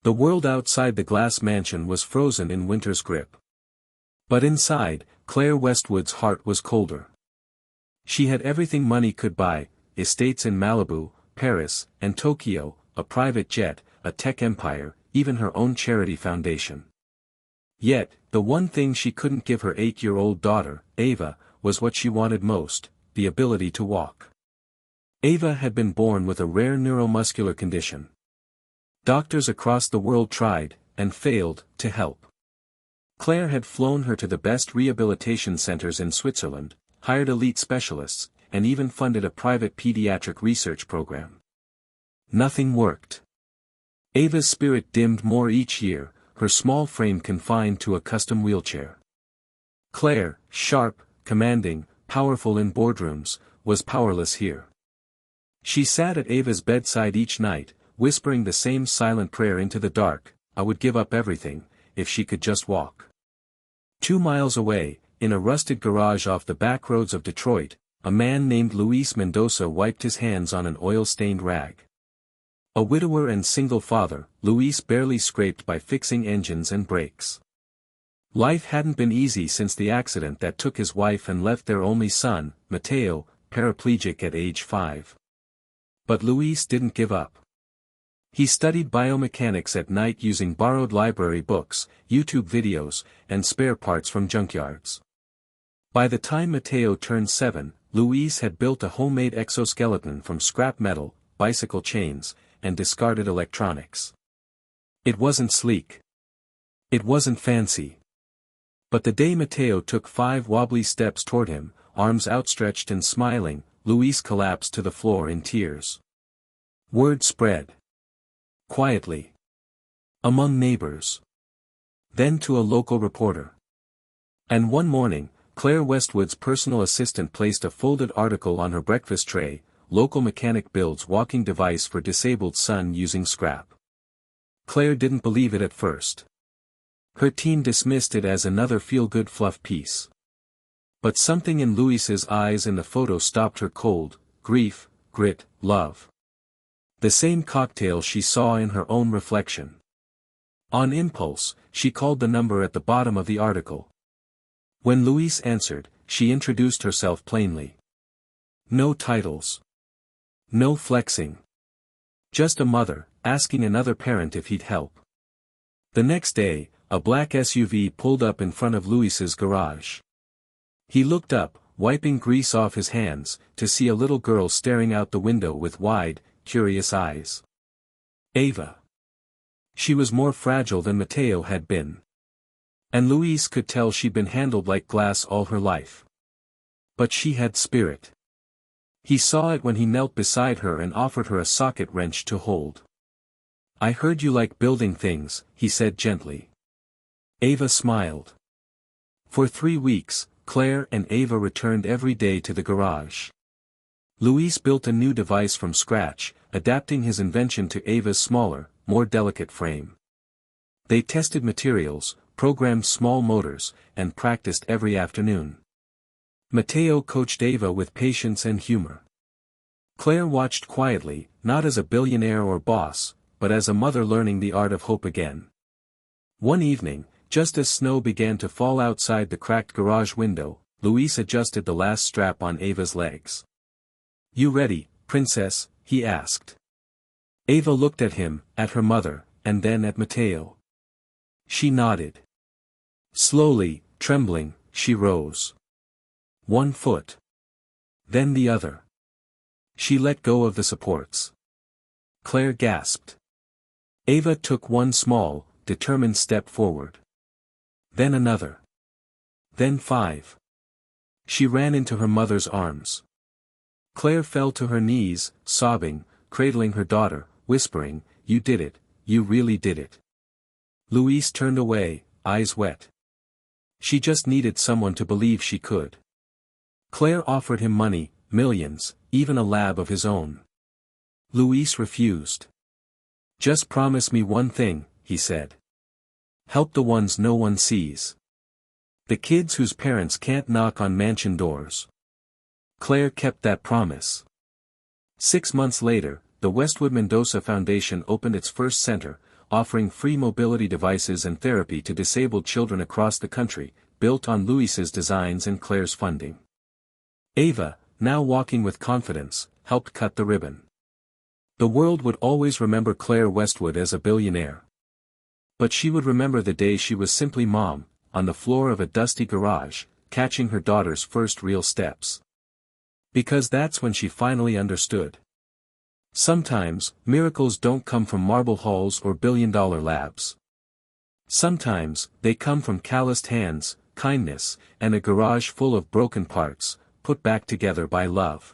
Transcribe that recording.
The world outside the glass mansion was frozen in winter's grip. But inside, Claire Westwood's heart was colder. She had everything money could buy: estates in Malibu, Paris, and Tokyo, a private jet, a tech empire, even her own charity foundation. Yet, the one thing she couldn't give her 8-year-old daughter, Ava, was what she wanted most: the ability to walk. Ava had been born with a rare neuromuscular condition. Doctors across the world tried, and failed, to help. Claire had flown her to the best rehabilitation centers in Switzerland, hired elite specialists, and even funded a private pediatric research program. Nothing worked. Ava's spirit dimmed more each year, her small frame confined to a custom wheelchair. Claire, sharp, commanding, powerful in boardrooms, was powerless here. She sat at Ava's bedside each night, whispering the same silent prayer into the dark: I would give up everything, if she could just walk. 2 miles away, in a rusted garage off the back roads of Detroit, a man named Luis Mendoza wiped his hands on an oil-stained rag. A widower and single father, Luis barely scraped by fixing engines and brakes. Life hadn't been easy since the accident that took his wife and left their only son, Mateo, paraplegic at age 5. But Luis didn't give up. He studied biomechanics at night using borrowed library books, YouTube videos, and spare parts from junkyards. By the time Mateo turned 7, Luis had built a homemade exoskeleton from scrap metal, bicycle chains, and discarded electronics. It wasn't sleek. It wasn't fancy. But the day Mateo took 5 wobbly steps toward him, arms outstretched and smiling, Luis collapsed to the floor in tears. Word spread. Quietly. Among neighbors. Then to a local reporter. And one morning, Claire Westwood's personal assistant placed a folded article on her breakfast tray: local mechanic builds walking device for disabled son using scrap. Claire didn't believe it at first. Her team dismissed it as another feel-good fluff piece. But something in Luis's eyes in the photo stopped her cold: grief, grit, love. The same cocktail she saw in her own reflection. On impulse, she called the number at the bottom of the article. When Luis answered, she introduced herself plainly. No titles. No flexing. Just a mother, asking another parent if he'd help. The next day, a black SUV pulled up in front of Luis's garage. He looked up, wiping grease off his hands, to see a little girl staring out the window with wide, curious eyes. Ava. She was more fragile than Mateo had been. And Luis could tell she'd been handled like glass all her life. But she had spirit. He saw it when he knelt beside her and offered her a socket wrench to hold. I heard you like building things, he said gently. Ava smiled. For 3 weeks, Claire and Ava returned every day to the garage. Luis built a new device from scratch, adapting his invention to Ava's smaller, more delicate frame. They tested materials, programmed small motors, and practiced every afternoon. Mateo coached Ava with patience and humor. Claire watched quietly, not as a billionaire or boss, but as a mother learning the art of hope again. One evening, just as snow began to fall outside the cracked garage window, Luis adjusted the last strap on Ava's legs. You ready, princess? He asked. Ava looked at him, at her mother, and then at Mateo. She nodded. Slowly, trembling, she rose. 1 foot. Then the other. She let go of the supports. Claire gasped. Ava took 1 small, determined step forward. Then another. Then 5. She ran into her mother's arms. Claire fell to her knees, sobbing, cradling her daughter, whispering, You did it, you really did it. Luis turned away, eyes wet. She just needed someone to believe she could. Claire offered him money, millions, even a lab of his own. Luis refused. Just promise me one thing, he said. Help the ones no one sees. The kids whose parents can't knock on mansion doors. Claire kept that promise. 6 months later, the Westwood Mendoza Foundation opened its first center, offering free mobility devices and therapy to disabled children across the country, built on Louise's designs and Claire's funding. Ava, now walking with confidence, helped cut the ribbon. The world would always remember Claire Westwood as a billionaire. But she would remember the day she was simply mom, on the floor of a dusty garage, catching her daughter's first real steps. Because that's when she finally understood. Sometimes, miracles don't come from marble halls or billion-dollar labs. Sometimes, they come from calloused hands, kindness, and a garage full of broken parts, put back together by love.